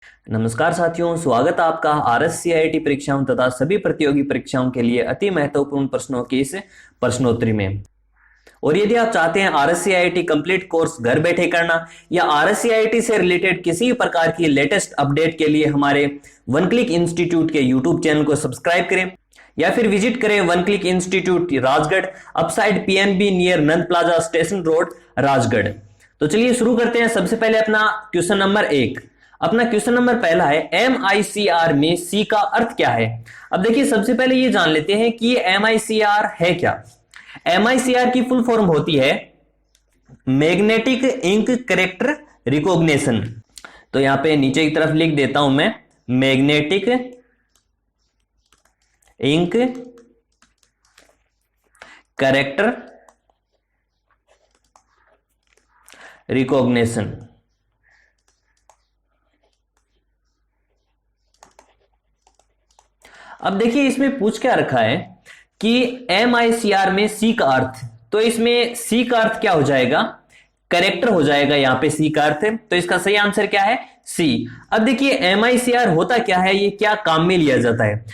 नमस्कार साथियों, स्वागत है आपका आरएससीआईटी परीक्षाओं तथा सभी प्रतियोगी परीक्षाओं के लिए अति महत्वपूर्ण प्रश्नों की इस प्रश्नोत्तरी में। और यदि आप चाहते हैं आरएससीआईटी कंप्लीट कोर्स घर बैठे करना या आरएससीआईटी से रिलेटेड किसी भी प्रकार की लेटेस्ट अपडेट के लिए हमारे वन क्लिक इंस्टीट्यूट के यूट्यूब चैनल को सब्सक्राइब करें या फिर विजिट करें one click institute Rajgarh, upside PNB near Nand plaza station road, Rajgarh. तो चलिए शुरू करते हैं। सबसे पहले अपना क्वेश्चन नंबर 1। अपना क्वेश्चन नंबर पहला है, MICR में C का अर्थ क्या है। अब देखिए, सबसे पहले ये जान लेते हैं कि ये MICR है क्या। MICR की फुल फॉर्म होती है मैग्नेटिक इंक कैरेक्टर रिकॉग्निशन। तो यहां पे नीचे की तरफ लिख देता हूं मैं, मैग्नेटिक इंक कैरेक्टर रिकॉग्निशन। अब देखिए, इसमें पूछ क्या रखा है कि MICR में C का अर्थ, तो इसमें C का अर्थ क्या हो जाएगा, करेक्टर हो जाएगा। यहां पे C का अर्थ है, तो इसका सही आंसर क्या है, C। अब देखिए, MICR होता क्या है, ये क्या काम में लिया जाता है।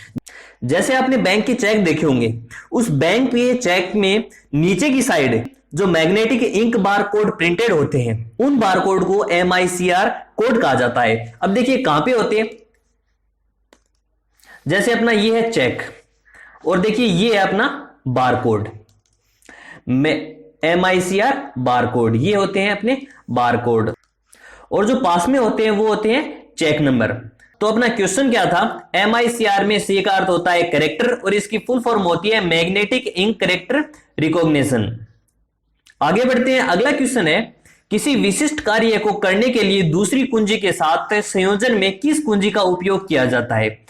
जैसे आपने बैंक के चेक देखे होंगे, उस बैंक पे चेक में नीचे की साइड जो magnetic ink bar code printed होते हैं, उन बार कोड को MICR कोड कहा जाता है। अब देखिए कहां पे होते हैं, जैसे अपना ये है चेक और देखिए ये है अपना बारकोड, MICR बारकोड, ये होते हैं अपने बारकोड। और जो पास में होते हैं वो होते हैं चेक नंबर। तो अपना क्वेश्चन क्या था, MICR में C का अर्थ होता है कैरेक्टर और इसकी फुल फॉर्म होती है मैग्नेटिक इंक कैरेक्टर रिकॉग्निशन। आगे बढ़ते हैं। अगला क्वेश्चन है, किसी विशिष्ट कार्य को करने के लिए दूसरी कुंजी के साथ संयोजन में किस कुंजी का उपयोग किया जाता है।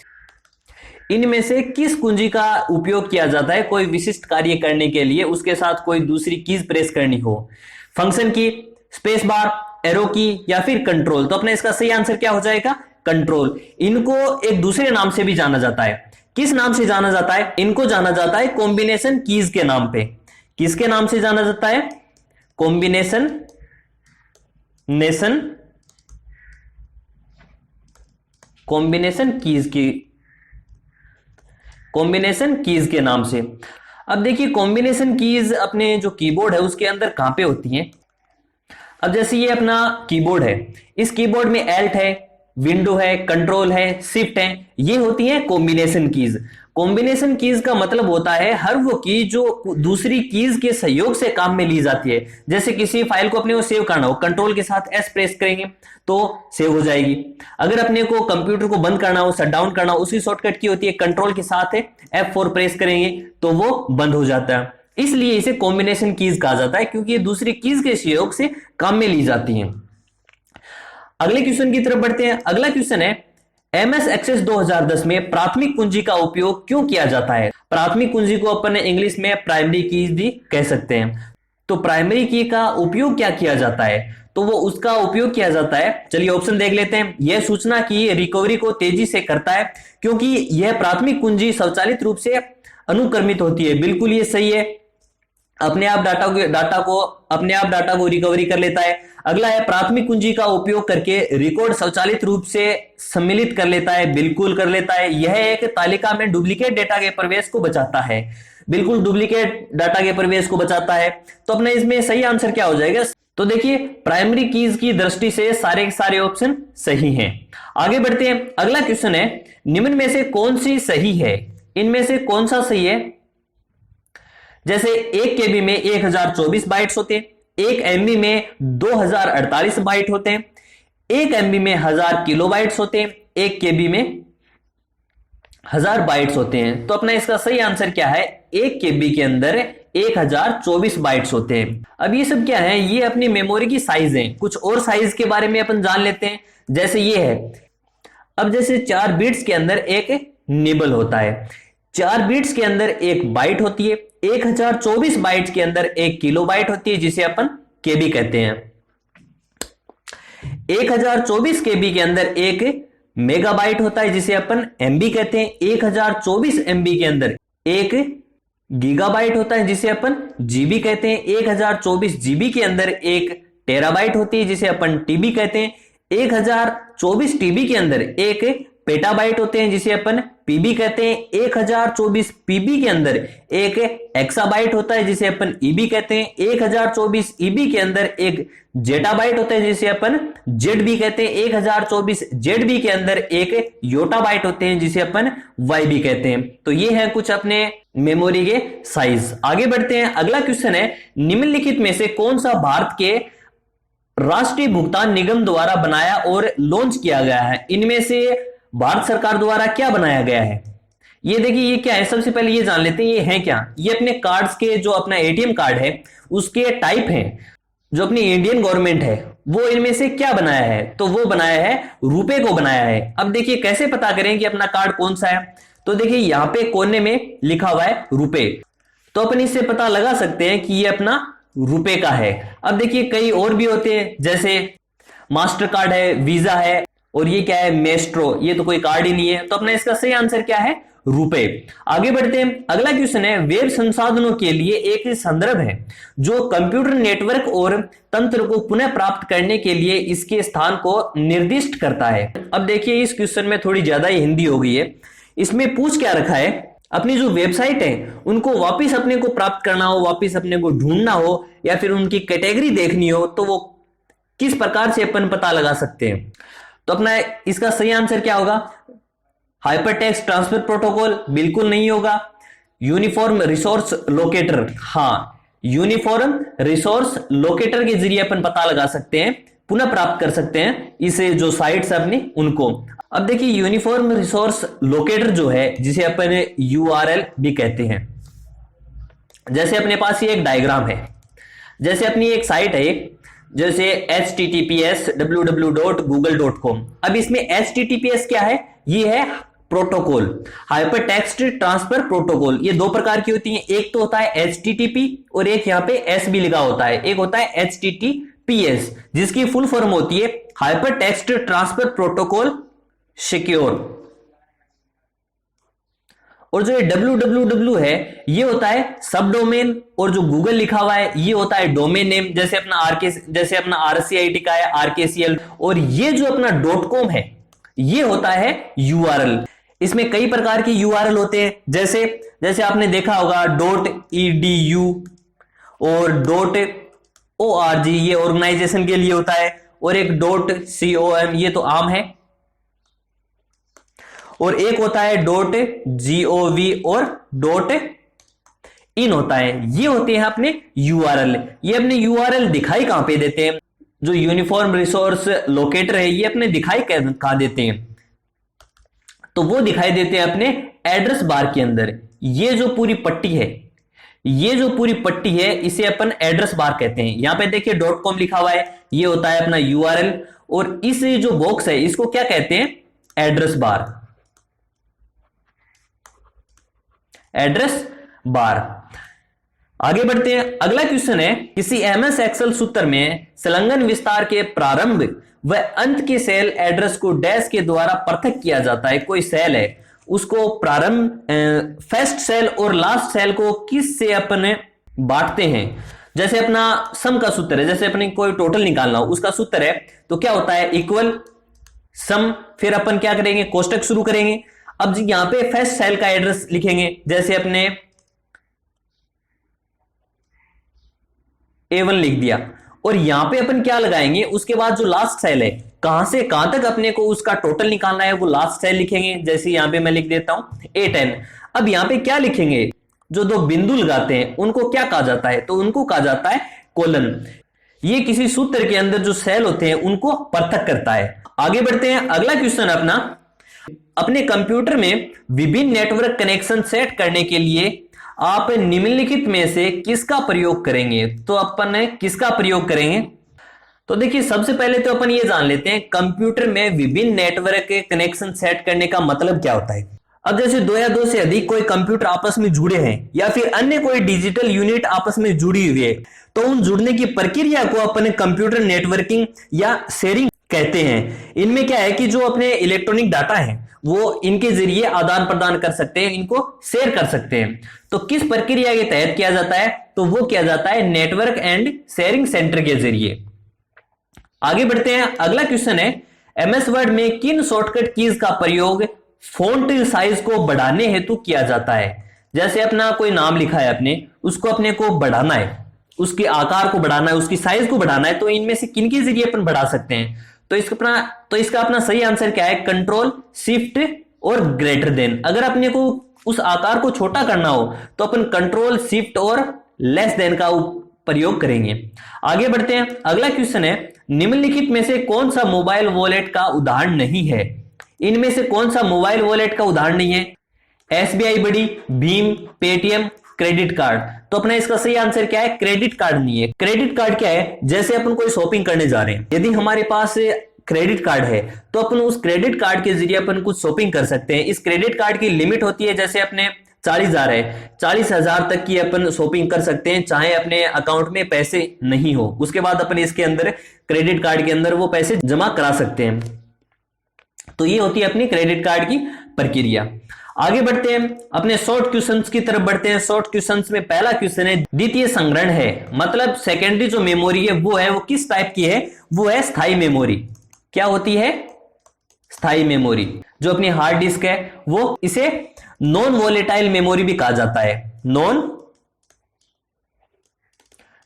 इनमें से किस कुंजी का उपयोग किया जाता है कोई विशिष्ट कार्य करने के लिए, उसके साथ कोई दूसरी कीज प्रेस करनी हो। फंक्शन की, स्पेस बार, एरो की या फिर कंट्रोल। तो अपना इसका सही आंसर क्या हो जाएगा, कंट्रोल। इनको एक दूसरे नाम से भी जाना जाता है। किस नाम से जाना जाता है, इनको जाना जाता है कॉम्बिनेशन कीज के नाम पे। किसके नाम से जाना जाता है, कॉम्बिनेशन कॉम्बिनेशन कीज के नाम से। अब देखिए, कॉम्बिनेशन कीज अपने जो कीबोर्ड है उसके अंदर कहां पे होती हैं। अब जैसे ये अपना कीबोर्ड है, इस कीबोर्ड में एल्ट है, विंडो है, कंट्रोल है, शिफ्ट है, ये होती है कॉम्बिनेशन कीज। कॉम्बिनेशन कीज का मतलब होता है हर वो की जो दूसरी कीज के सहयोग से काम में ली जाती है। जैसे किसी फाइल को अपने को सेव करना हो, कंट्रोल के साथ S प्रेस करेंगे तो सेव हो जाएगी। अगर अपने को कंप्यूटर को बंद करना हो, शट डाउन करना हो, उसी शॉर्टकट की होती है, कंट्रोल के साथ F4 प्रेस करेंगे तो वो बंद हो जाता है। इसलिए इसे कॉम्बिनेशन कीज कहा जाता है, क्योंकि ये दूसरी कीज के सहयोग से काम में ली जाती हैं। अगले क्वेश्चन की तरफ बढ़ते हैं। अगला क्वेश्चन है, MS एक्सेस 2010 में प्राथमिक कुंजी का उपयोग क्यों किया जाता है। प्राथमिक कुंजी को अपन इंग्लिश में प्राइमरी कीज भी कह सकते हैं। तो प्राइमरी की का उपयोग क्या किया जाता है, तो वो उसका उपयोग किया जाता है, चलिए ऑप्शन देख लेते हैं। यह सूचना की रिकवरी को तेजी से करता है, क्योंकि यह प्राथमिक कुंजी स्वचालित रूप से अनुक्रमित होती है। बिल्कुल ये सही है, अपने आप डाटा को रिकवरी कर लेता है। अगला है, प्राथमिक कुंजी का उपयोग करके रिकॉर्ड स्वचालित रूप से सम्मिलित कर लेता है। बिल्कुल कर लेता है। यह एक तालिका में डुप्लीकेट डेटा के प्रवेश को बचाता है। बिल्कुल डुप्लीकेट डाटा के प्रवेश को बचाता है। तो अपने इसमें सही आंसर क्या हो जाएगा, तो देखिए प्राइमरी कीज की दृष्टि से सारे के सारे ऑप्शन सही हैं। आगे बढ़ते हैं। अगला क्वेश्चन है, निम्न में से कौन सी सही है, इनमें से कौन सा सही है। जैसे 1 KB में 1024 बाइट्स होते हैं, 1 MB में 2048 बाइट होते हैं, 1 MB में 1000 किलोबाइट्स होते हैं, 1 KB में 1000 बाइट्स होते हैं। तो अपना इसका सही आंसर क्या है, 1 KB के अंदर 1024 बाइट्स होते हैं। अब ये सब क्या है, ये अपनी मेमोरी की साइज है। कुछ और साइज के बारे में अपन जान लेते हैं। जैसे ये है, अब जैसे 4 बिट्स के अंदर एक निबल होता है, 4 बिट्स के अंदर एक बाइट होती है, 1024 बाइट्स के अंदर एक किलोबाइट होती है, जिसे अपन केबी कहते हैं। 1024 केबी के अंदर एक मेगाबाइट होता है, जिसे अपन एमबी कहते हैं। 1024 एमबी के अंदर एक गीगाबाइट होता है, जिसे अपन जीबी कहते हैं। 1024 जीबी के अंदर एक टेराबाइट होती है, जिसे अपन टीबी कहते हैं। 1024 टीबी के अंदर एक पेटाबाइट होते हैं जिसे अपन पीबी कहते हैं। 1024 पीबी के अंदर एक एक्साबाइट होता है जिसे अपन ईबी कहते हैं। 1024 ईबी के अंदर एक जेटाबाइट होता है जिसे अपन जेडबी कहते हैं। 1024 जेडबी के अंदर एक योटाबाइट होते हैं जिसे अपन वाईबी कहते हैं। तो ये है कुछ अपने मेमोरी के साइज। आगे बढ़ते हैं, अगला क्वेश्चन है, निम्नलिखित में से कौन सा भारत के राष्ट्रीय भुगतान निगम द्वारा बनाया और लॉन्च किया गया है? इनमें से भारत सरकार द्वारा क्या बनाया गया है? ये देखिए ये क्या है, सबसे पहले ये जान लेते हैं ये है क्या। ये अपने कार्ड्स के जो अपना एटीएम कार्ड है उसके टाइप हैं। जो अपनी इंडियन गवर्नमेंट है वो इनमें से क्या बनाया है? तो वो बनाया है रुपए को बनाया है। अब देखिए कैसे पता करें कि अपना कार्ड कौन सा है? तो देखिए यहां पे कोने में लिखा हुआ है रुपए, तो अपन इससे पता लगा सकते हैं कि ये अपना रुपए का है। अब देखिए कई और भी होते हैं, जैसे मास्टर कार्ड है, वीजा है, और ये क्या है मेस्ट्रो, ये तो कोई कार्ड ही नहीं है। तो अपना इसका सही आंसर क्या है? रुपए। आगे बढ़ते हैं, अगला क्वेश्चन है, वेब संसाधनों के लिए एक संदर्भ है जो कंप्यूटर नेटवर्क और तंत्र को पुनः प्राप्त करने के लिए इसके स्थान को निर्दिष्ट करता है। अब देखिए इस क्वेश्चन में थोड़ी ज्यादा ही हिंदी हो गई है। इसमें पूछ क्या रखा है, अपनी जो वेबसाइट है उनको वापस अपने को प्राप्त करना हो, वापस अपने को ढूंढना हो, या फिर उनकी कैटेगरी देखनी हो, तो वो किस प्रकार से अपन पता लगा सकते हैं? तो अपना इसका सही आंसर क्या होगा? हाइपरटेक्स्ट ट्रांसफर प्रोटोकॉल बिल्कुल नहीं होगा। यूनिफॉर्म रिसोर्स लोकेटर, हाँ यूनिफॉर्म रिसोर्स लोकेटर के जरिए अपन पता लगा सकते हैं, पुनः प्राप्त कर सकते हैं इसे जो साइट्स अपनी उनको। अब देखिए यूनिफॉर्म रिसोर्स लोकेटर जो है जिसे अपन यूआरएल भी कहते हैं। जैसे अपने पास ये एक डायग्राम है, जैसे अपनी एक साइट है जैसे https www.google.com। अब इसमें https क्या है? ये है protocol, hyper text transfer protocol. ये दो प्रकार की होती हैं, एक तो होता है http और एक यहां पे s भी लिखा होता है। एक होता है https जिसकी फुल फॉर्म होती है hyper text transfer protocol secure, और जो ये www है ये होता है सब डोमेन, और जो गूगल लिखा हुआ है ये होता है डोमेन नेम। जैसे अपना RCIT का है RKCL, और ये जो अपना .com है ये होता है URL। इसमें कई प्रकार के URL होते हैं, जैसे आपने देखा होगा .edu और .org, ये ऑर्गेनाइजेशन के लिए होता है, और एक .com ये तो आम है, और एक होता है .gov और .in होता है। ये होते हैं अपने URL। ये अपने URL दिखाई कहां पे देते हैं? जो यूनिफॉर्म रिसोर्स लोकेटर है ये अपने दिखाई कहां देते हैं? तो वो दिखाई देते हैं अपने एड्रेस बार के अंदर। ये जो पूरी पट्टी है इसे अपन एड्रेस बार कहते हैं। यहां पे देखिए .com लिखा हुआ है, ये होता है अपना URL, और इस जो बॉक्स है इसको क्या कहते हैं? Address bar, address bar. आगे बढ़ते हैं, अगला क्वेश्चन है, किसी MS एक्सेल सूत्र में संलग्न विस्तार के प्रारंभ व अंत के सेल एड्रेस को डैश के द्वारा पृथक किया जाता है। कोई सेल है उसको प्रारंभ फर्स्ट सेल और लास्ट सेल को किस से अपन बांटते हैं? जैसे अपना सम का सूत्र है, जैसे अपने कोई टोटल निकालना हो उसका सूत्र है, तो क्या होता है? इक्वल सम, फिर अपन क्या करेंगे? कोष्टक शुरू करेंगे। अब जी यहां पे फर्स्ट सेल का एड्रेस लिखेंगे, जैसे अपने A1 लिख दिया, और यहां पे अपन क्या लगाएंगे? उसके बाद जो लास्ट सेल है कहां से कहां तक अपने को उसका टोटल निकालना है वो लास्ट सेल लिखेंगे। जैसे यहां पे मैं लिख देता हूं A10। अब यहां पे क्या लिखेंगे? जो दो बिंदु लगाते हैं उनको क्या कहा जाता है? तो उनको कहा जाता है कोलन। ये किसी सूत्र के अंदर जो सेल होते हैं उनको पृथक करता है। आगे बढ़ते हैं, अगला क्वेश्चन अपना, अपने कंप्यूटर में विभिन्न नेटवर्क कनेक्शन सेट करने के लिए आप निम्नलिखित में से किसका प्रयोग करेंगे? तो अपन किसका प्रयोग करेंगे? तो देखिए सबसे पहले तो अपन ये जान लेते हैं कंप्यूटर में विभिन्न नेटवर्क के कनेक्शन सेट करने का मतलब क्या होता है। अब जैसे दो या दो से अधिक कोई कंप्यूटर आपस में जुड़े हैं या फिर अन्य कोई डिजिटल यूनिट आपस में जुड़ी हुई है, तो उन जुड़ने की प्रक्रिया को अपन कंप्यूटर नेटवर्किंग या शेयरिंग कहते हैं। इनमें क्या है कि जो अपने इलेक्ट्रॉनिक डाटा है वो इनके जरिए आदान प्रदान कर सकते हैं, इनको शेयर कर सकते हैं। तो किस प्रक्रिया के तहत किया जाता है? तो वो किया जाता है नेटवर्क एंड शेयरिंग सेंटर के जरिए। आगे बढ़ते हैं, अगला क्वेश्चन है एमएस वर्ड में किन शॉर्टकट कीज का प्रयोग फॉन्ट साइज को बढ़ाने हेतु किया जाता है। जैसे अपना कोई नाम लिखा है अपने, उसको अपने को बढ़ाना है, उसके आकार को बढ़ाना है, उसकी साइज को बढ़ाना है, तो इनमें से किन के जरिए अपन बढ़ा सकते हैं। तो इसका अपना सही आंसर क्या है, कंट्रोल शिफ्ट और ग्रेटर देन। अगर अपने को उस आकार को छोटा करना हो तो अपन कंट्रोल शिफ्ट और लेस देन का प्रयोग करेंगे। आगे बढ़ते हैं, अगला क्वेश्चन है निम्नलिखित में से कौन सा मोबाइल वॉलेट का उदाहरण नहीं है। इनमें से कौन सा मोबाइल वॉलेट का उदाहरण नहीं है, एसबीआई बड़ी, भीम, पेटीएम, क्रेडिट कार्ड। तो अपना इसका सही आंसर क्या है, क्रेडिट कार्ड नहीं है। क्रेडिट कार्ड क्या है, जैसे अपन कोई शॉपिंग करने जा रहे हैं, यदि हमारे पास क्रेडिट कार्ड है तो अपन उस क्रेडिट कार्ड के जरिए अपन कुछ शॉपिंग कर सकते हैं। इस क्रेडिट कार्ड की लिमिट होती है, जैसे अपने 40,000 है, 40,000 तक की अपन शॉपिंग कर सकते हैं, चाहे अपने अकाउंट में पैसे नहीं हो, उसके बाद अपन इसके अंदर क्रेडिट कार्ड के अंदर वो पैसे जमा करा सकते हैं। तो ये होती है अपनी क्रेडिट कार्ड की प्रक्रिया। आगे बढ़ते हैं, अपने शॉर्ट क्वेश्चंस की तरफ बढ़ते हैं। शॉर्ट क्वेश्चंस में पहला क्वेश्चन है द्वितीय संग्रहण है, मतलब सेकेंडरी जो मेमोरी है वो किस टाइप की है, वो है स्थायी मेमोरी। क्या होती है, स्थायी मेमोरी। जो अपनी हार्ड डिस्क है वो, इसे नॉन वोलेटाइल मेमोरी भी कहा जाता है, नॉन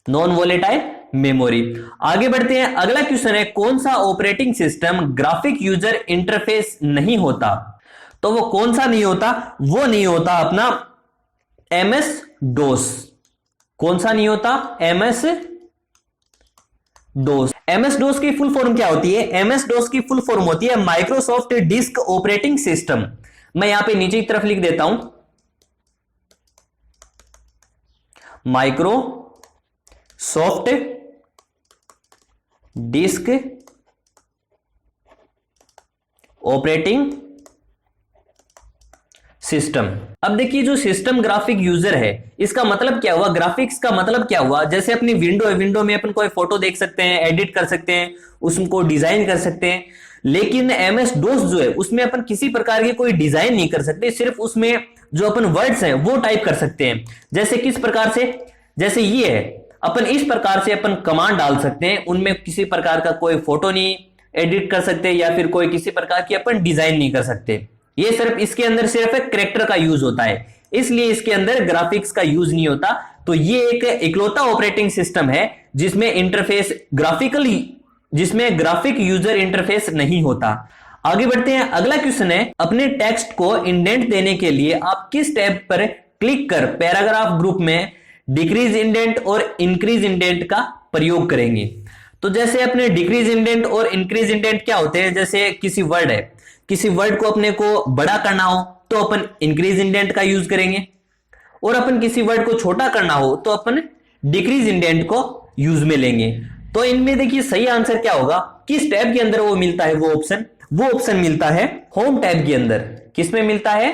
वोलेटाइल मेमोरी। आगे बढ़ते हैं, अगला क्वेश्चन है कौन सा operating system graphic user interface नहीं होता। तो वो कौन सा नहीं होता, वो नहीं होता अपना एमएस डोस। कौन सा नहीं होता, एमएस डोस। एमएस डोस की फुल फॉर्म क्या होती है, एमएस डोस की फुल फॉर्म होती है माइक्रोसॉफ्ट डिस्क ऑपरेटिंग सिस्टम। मैं यहां पे नीचे की तरफ लिख देता हूं, माइक्रोसॉफ्ट डिस्क ऑपरेटिंग सिस्टम। अब देखिए जो सिस्टम ग्राफिक यूजर है, इसका मतलब क्या हुआ, ग्राफिक्स का मतलब क्या हुआ। जैसे अपनी विंडो है, विंडो में अपन कोई फोटो देख सकते हैं, एडिट कर सकते हैं, उसको डिजाइन कर सकते हैं। लेकिन एमएस डोस जो है उसमें अपन किसी प्रकार की कोई डिजाइन नहीं कर सकते, सिर्फ उसमें जो अपन वर्ड्स हैं वो टाइप कर सकते हैं। जैसे किस प्रकार से, जैसे ये है, अपन इस प्रकार से अपन कमांड डाल सकते हैं, उनमें किसी प्रकार का कोई फोटो नहीं एडिट कर सकते या फिर कोई किसी प्रकार की अपन डिजाइन नहीं कर सकते। ये सिर्फ इसके अंदर सिर्फ एक कैरेक्टर का यूज होता है, इसलिए इसके अंदर ग्राफिक्स का यूज नहीं होता। तो ये एक इकलौता ऑपरेटिंग सिस्टम है जिसमें इंटरफेस जिसमें ग्राफिक यूजर इंटरफेस नहीं होता। आगे बढ़ते हैं, अगला क्वेश्चन है अपने टेक्स्ट को इंडेंट देने के लिए आप किस टैब पर क्लिक कर पैराग्राफ ग्रुप में डिक्रीज इंडेंट और इंक्रीज इंडेंट का प्रयोग करेंगे। तो जैसे अपने डिक्रीज इंडेंट और इंक्रीज इंडेंट क्या होते हैं, जैसे किसी वर्ड है, किसी वर्ड को अपने को बड़ा करना हो तो अपन इंक्रीज इंडेंट का यूज करेंगे, और अपन किसी वर्ड को छोटा करना हो तो अपन डिक्रीज इंडेंट को यूज में लेंगे। तो इनमें देखिए सही आंसर क्या होगा, किस टैब के अंदर वो मिलता है, वो ऑप्शन मिलता है होम टैब के अंदर। किस में मिलता है,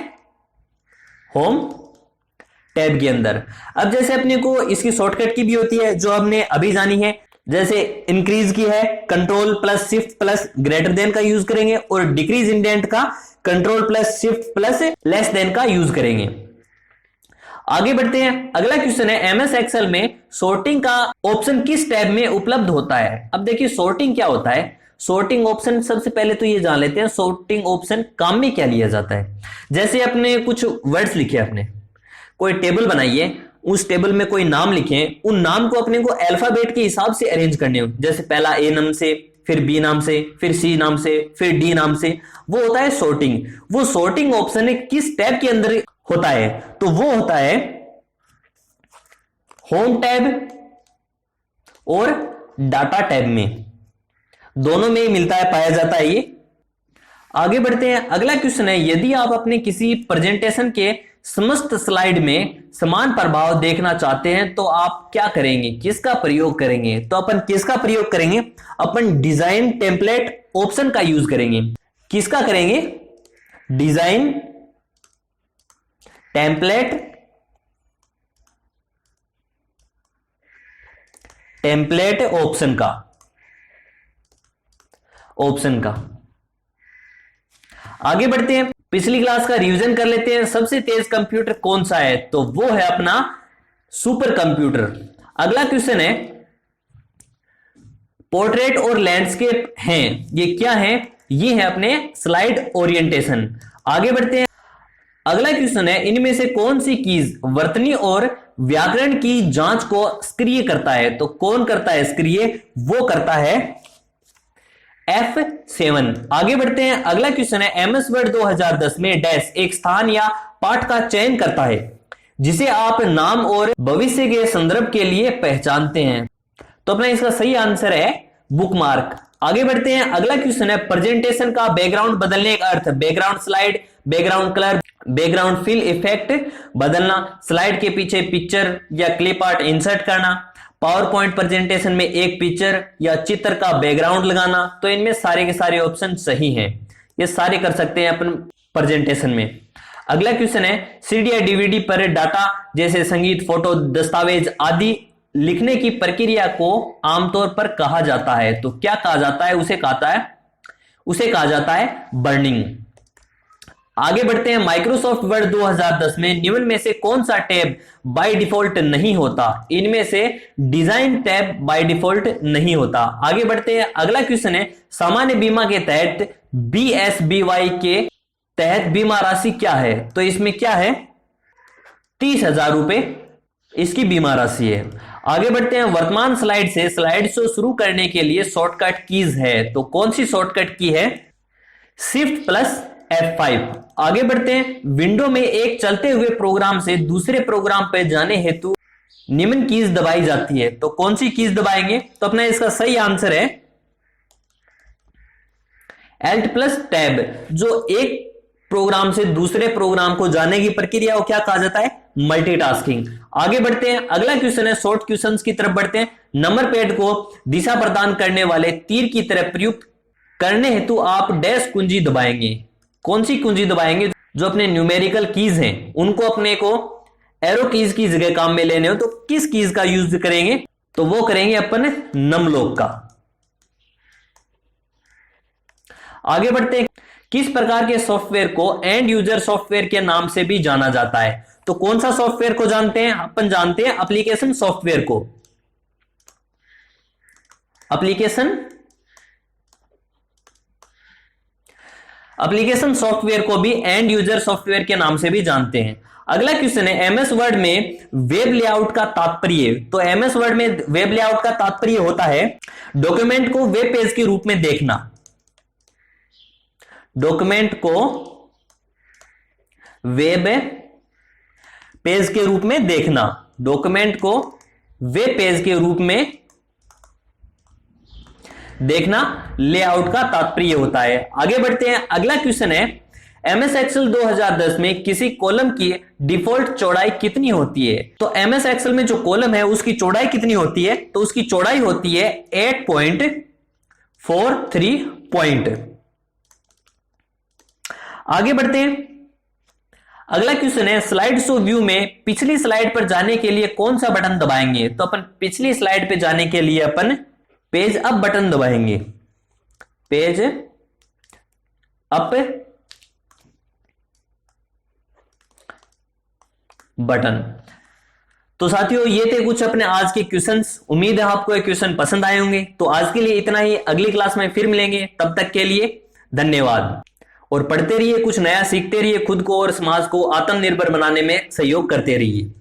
होम टैब के अंदर। अब जैसे अपने को इसकी शॉर्टकट की भी होती है जो हमने अभी जानी है, जैसे इंक्रीज की है control plus shift plus greater than का यूज करेंगे, और डिक्रीज इंडेंट का control plus shift plus less than का यूज करेंगे। आगे बढ़ते हैं, अगला क्वेश्चन है एमएस एक्सेल में सॉर्टिंग का ऑप्शन किस टैब में उपलब्ध होता है। अब देखिए सॉर्टिंग क्या होता है, सॉर्टिंग ऑप्शन सबसे पहले तो ये जान लेते हैं सॉर्टिंग ऑप्शन काम में क्या लिया जाता है। जैसे अपने कुछ वर्ड्स लिखे, अपने कोई टेबल बनाइए, उस टेबल में कोई नाम लिखे, उन नाम को अपने को अल्फाबेट के हिसाब से अरेंज करने हो, जैसे पहला ए नाम से, फिर बी नाम से, फिर सी नाम से, फिर डी नाम से, वो होता है सॉर्टिंग। वो सॉर्टिंग ऑप्शन किस टैब के अंदर होता है, तो वो होता है होम टैब और डाटा टैब में, दोनों में ही मिलता है, पाया जाता है ये। आगे बढ़ते हैं, अगला क्वेश्चन है यदि आप अपने किसी प्रेजेंटेशन के समस्त स्लाइड में समान प्रभाव देखना चाहते हैं तो आप क्या करेंगे, किसका प्रयोग करेंगे। तो अपन किसका प्रयोग करेंगे, अपन डिजाइन टेम्पलेट ऑप्शन का यूज करेंगे। किसका करेंगे, डिजाइन टेम्पलेट ऑप्शन का। आगे बढ़ते हैं, पिछली क्लास का रिवीजन कर लेते हैं। सबसे तेज कंप्यूटर कौन सा है, तो वो है अपना सुपर कंप्यूटर। अगला क्वेश्चन है पोर्ट्रेट और लैंडस्केप हैं, ये क्या है? ये है अपने स्लाइड ओरिएंटेशन। आगे बढ़ते हैं, अगला क्वेश्चन है, इनमें से कौन सी कीज वर्तनी और व्याकरण की जांच को सक्रिय करता है? तो कौन करता है सक्रिय? वो करता है F7। आगे बढ़ते हैं, अगला क्वेश्चन है, एमएस वर्ड 2010 में डैश एक स्थान या पाठ का चयन करता है जिसे आप नाम और भविष्य के संदर्भ के लिए पहचानते हैं। तो अपना इसका सही आंसर है बुकमार्क। आगे बढ़ते हैं, अगला क्वेश्चन है, प्रेजेंटेशन का बैकग्राउंड बदलने का अर्थ? Background slide, background colour, background fill effect बदलना, स्लाइड के पीछे पिक्चर या क्लिप आर्ट इंसर्ट करना, पावर पॉइंट प्रेजेंटेशन में एक पिक्चर या चित्र का बैकग्राउंड लगाना। तो इनमें सारे के सारे ऑप्शन सही हैं, ये सारे कर सकते हैं अपन प्रेजेंटेशन में। अगला क्वेश्चन है, सीडी या डीवीडी पर डाटा जैसे संगीत, फोटो, दस्तावेज आदि लिखने की प्रक्रिया को आमतौर पर कहा जाता है? तो क्या कहा जाता है? उसे कहा जाता है बर्निंग। आगे बढ़ते हैं, माइक्रोसॉफ्ट वर्ड 2010 में निम्न में से कौन सा टैब बाय डिफॉल्ट नहीं होता? इनमें से डिजाइन टैब बाय डिफॉल्ट नहीं होता। आगे बढ़ते हैं, अगला क्वेश्चन है, सामान्य बीमा के तहत BSBY के तहत बीमा राशि क्या है? तो इसमें क्या है? 30,000 रुपए इसकी बीमा राशि है। आगे बढ़ते हैं, वर्तमान स्लाइड से स्लाइड शो शुरू करने के लिए शॉर्टकट कीज है, तो कौन सी शॉर्टकट की है? Shift+F5। आगे बढ़ते हैं, विंडो में एक चलते हुए प्रोग्राम से दूसरे प्रोग्राम पर जाने हेतु निम्न कीज दबाई जाती है, तो कौन सी कीज दबाएंगे? तो अपना इसका सही आंसर है Alt+Tab। जो एक प्रोग्राम से दूसरे प्रोग्राम को जाने की प्रक्रिया को क्या कहा जाता है? मल्टीटास्किंग। आगे बढ़ते हैं, अगला क्वेश्चन है, शॉर्ट क्वेश्चंस की तरफ बढ़ते हैं। नंबर पैड को दिशा प्रदान करने वाले तीर की तरह प्रयुक्त करने हेतु आप डैश कुंजी दबाएंगे। कौन सी कुंजी दबाएंगे? जो अपने न्यूमेरिकल कीज हैं उनको अपने को एरो कीज की जगह काम में लेने हो तो किस कीज का यूज करेंगे? तो वो करेंगे अपन नमलोक का। आगे बढ़ते हैं, किस प्रकार के सॉफ्टवेयर को एंड यूजर सॉफ्टवेयर के नाम से भी जाना जाता है? तो कौन सा सॉफ्टवेयर को जानते हैं? अपन जानते हैं एप्लीकेशन सॉफ्टवेयर को। एप्लीकेशन सॉफ्टवेयर को भी एंड यूजर सॉफ्टवेयर के नाम से भी जानते हैं। अगला क्वेश्चन है, एमएस वर्ड में वेब लेआउट का तात्पर्य? तो एमएस वर्ड में वेब लेआउट का तात्पर्य होता है डॉक्यूमेंट को वेब पेज के रूप में देखना। डॉक्यूमेंट को वेब पेज के रूप में देखना। डॉक्यूमेंट को वेब पेज के रूप में देखना लेआउट का तात्पर्य होता है। आगे बढ़ते हैं, अगला क्वेश्चन है, एमएस एक्सेल 2010 में किसी कॉलम की डिफॉल्ट चौड़ाई कितनी होती है? तो एमएस एक्सेल में जो कॉलम है उसकी चौड़ाई कितनी होती है? तो उसकी चौड़ाई होती है 8.43 पॉइंट। आगे बढ़ते हैं, अगला क्वेश्चन है, स्लाइड शो व्यू में पिछली स्लाइड पर जाने के लिए कौन सा बटन दबाएंगे? तो अपन पिछली स्लाइड पे जाने के लिए अपन पेज अप बटन दबाएंगे। Page up button. तो साथियों, ये थे कुछ अपने आज के क्वेश्चंस। उम्मीद है आपको ये क्वेश्चन पसंद आए होंगे। तो आज के लिए इतना ही, अगली क्लास में फिर मिलेंगे। तब तक के लिए धन्यवाद। और पढ़ते रहिए, कुछ नया सीखते रहिए, खुद को और समाज को आत्मनिर्भर बनाने में सहयोग करते रहिए।